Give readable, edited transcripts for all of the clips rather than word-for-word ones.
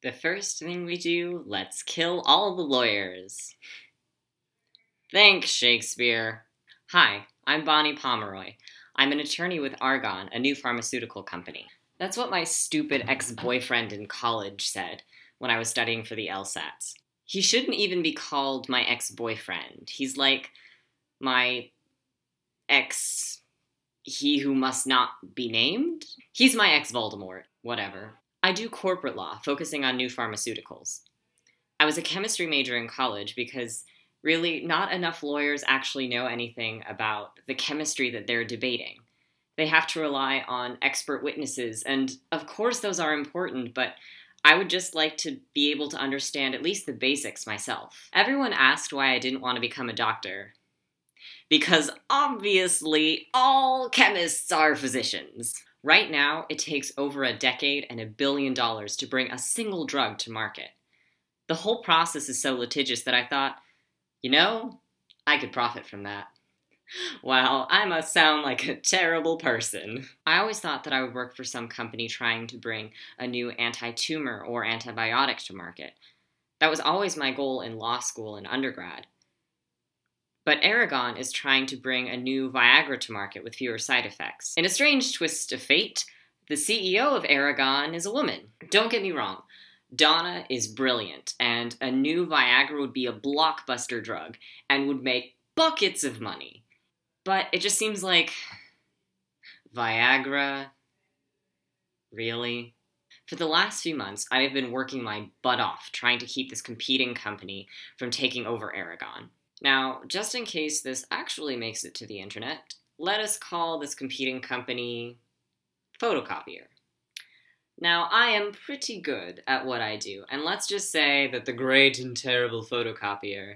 The first thing we do, let's kill all the lawyers. Thanks, Shakespeare. Hi, I'm Bonnie Pomeroy. I'm an attorney with Aragon, a new pharmaceutical company. That's what my stupid ex-boyfriend in college said when I was studying for the LSATs. He shouldn't even be called my ex-boyfriend. He's like my ex... he who must not be named? He's my ex-Voldemort. Whatever. I do corporate law, focusing on new pharmaceuticals. I was a chemistry major in college because really not enough lawyers actually know anything about the chemistry that they're debating. They have to rely on expert witnesses, and of course those are important, but I would just like to be able to understand at least the basics myself. Everyone asked why I didn't want to become a doctor. Because obviously all chemists are physicians. Right now, it takes over a decade and $1 billion to bring a single drug to market. The whole process is so litigious that I thought, you know, I could profit from that. Wow, I must sound like a terrible person. I always thought that I would work for some company trying to bring a new anti-tumor or antibiotic to market. That was always my goal in law school and undergrad. But Aragon is trying to bring a new Viagra to market with fewer side effects. In a strange twist of fate, the CEO of Aragon is a woman. Don't get me wrong, Donna is brilliant, and a new Viagra would be a blockbuster drug and would make buckets of money. But it just seems like... Viagra? Really? For the last few months, I have been working my butt off trying to keep this competing company from taking over Aragon. Now, just in case this actually makes it to the internet, let us call this competing company Photocopier. Now, I am pretty good at what I do, and let's just say that the great and terrible Photocopier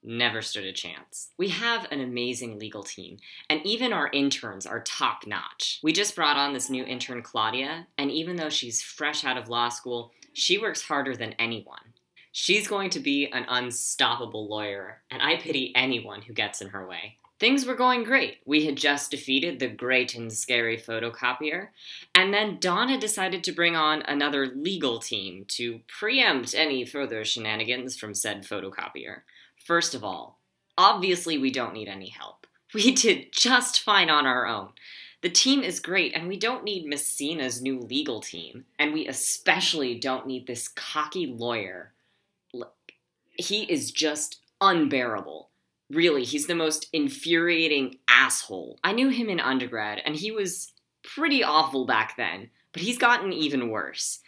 never stood a chance. We have an amazing legal team, and even our interns are top-notch. We just brought on this new intern, Claudia, and even though she's fresh out of law school, she works harder than anyone. She's going to be an unstoppable lawyer, and I pity anyone who gets in her way. Things were going great. We had just defeated the great and scary Photocopier, and then Donna decided to bring on another legal team to preempt any further shenanigans from said Photocopier. First of all, obviously we don't need any help. We did just fine on our own. The team is great, and we don't need Messina's new legal team, and we especially don't need this cocky lawyer. He is just unbearable. Really, he's the most infuriating asshole. I knew him in undergrad, and he was pretty awful back then, but he's gotten even worse.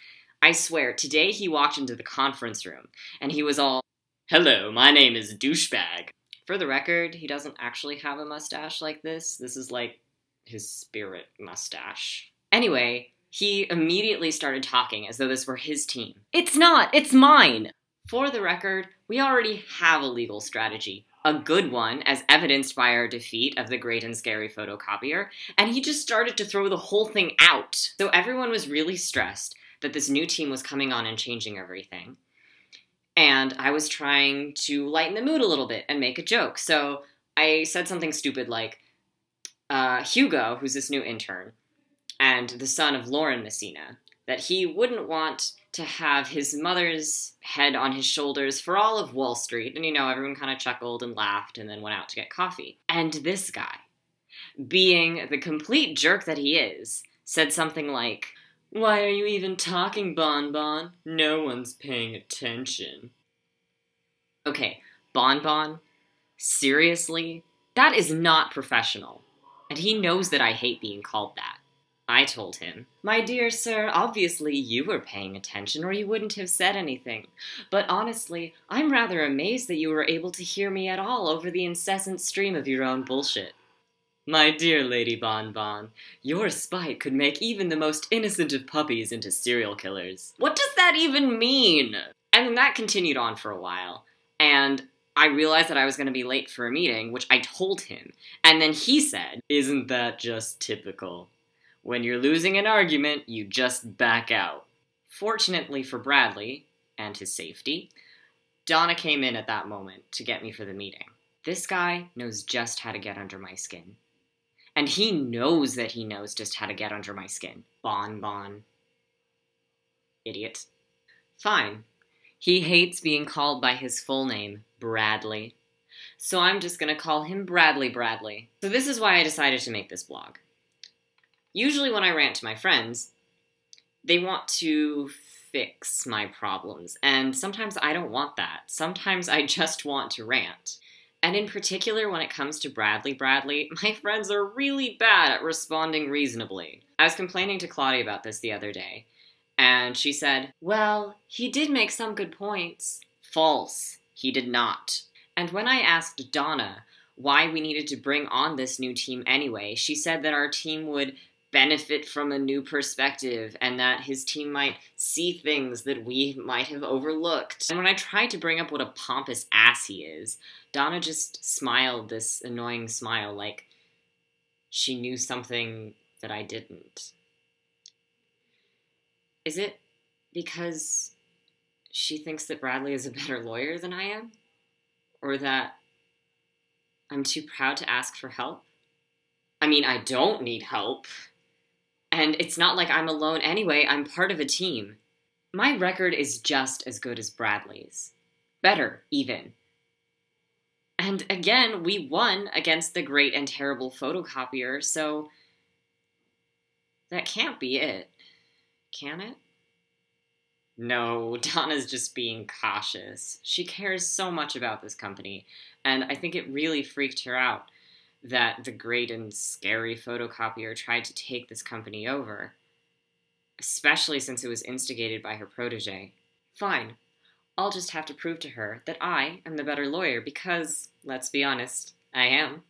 I swear, today he walked into the conference room, and he was all, "Hello, my name is Douchebag." For the record, he doesn't actually have a mustache like this. This is like his spirit mustache. Anyway, he immediately started talking as though this were his team. It's not, it's mine! For the record, we already have a legal strategy, a good one, as evidenced by our defeat of the great and scary Photocopier, and he just started to throw the whole thing out. So everyone was really stressed that this new team was coming on and changing everything. And I was trying to lighten the mood a little bit and make a joke. So I said something stupid like, Hugo, who's this new intern, and the son of Lauren Messina, that he wouldn't want to have his mother's head on his shoulders for all of Wall Street. And, you know, everyone kind of chuckled and laughed and then went out to get coffee. And this guy, being the complete jerk that he is, said something like, "Why are you even talking, Bon Bon? No one's paying attention." Okay, Bon Bon? Seriously? That is not professional. And he knows that I hate being called that. I told him, "My dear sir, obviously you were paying attention or you wouldn't have said anything. But honestly, I'm rather amazed that you were able to hear me at all over the incessant stream of your own bullshit. My dear Lady Bon Bon, your spite could make even the most innocent of puppies into serial killers." What does that even mean? And then that continued on for a while, and I realized that I was going to be late for a meeting, which I told him, and then he said, "Isn't that just typical? When you're losing an argument, you just back out." Fortunately for Bradley, and his safety, Donna came in at that moment to get me for the meeting. This guy knows just how to get under my skin. And he knows that he knows just how to get under my skin. Bon Bon. Idiot. Fine. He hates being called by his full name, Bradley. So I'm just gonna call him Bradley Bradley. So this is why I decided to make this blog. Usually when I rant to my friends, they want to fix my problems, and sometimes I don't want that. Sometimes I just want to rant. And in particular, when it comes to Bradley Bradley, my friends are really bad at responding reasonably. I was complaining to Claudia about this the other day, and she said, well, he did make some good points. False. He did not. And when I asked Donna why we needed to bring on this new team anyway, she said that our team would benefit from a new perspective and that his team might see things that we might have overlooked. And when I tried to bring up what a pompous ass he is, Donna just smiled this annoying smile like she knew something that I didn't. Is it because she thinks that Bradley is a better lawyer than I am? Or that I'm too proud to ask for help? I mean, I don't need help. And it's not like I'm alone anyway, I'm part of a team. My record is just as good as Bradley's. Better, even. And again, we won against the great and terrible photocopier, so that can't be it. Can it? No, Donna's just being cautious. She cares so much about this company, and I think it really freaked her out that the great and scary photocopier tried to take this company over, especially since it was instigated by her protege. Fine, I'll just have to prove to her that I am the better lawyer because, let's be honest, I am.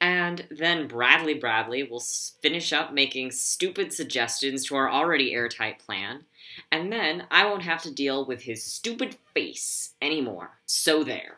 And then Bradley Bradley will finish up making stupid suggestions to our already airtight plan, and then I won't have to deal with his stupid face anymore. So there.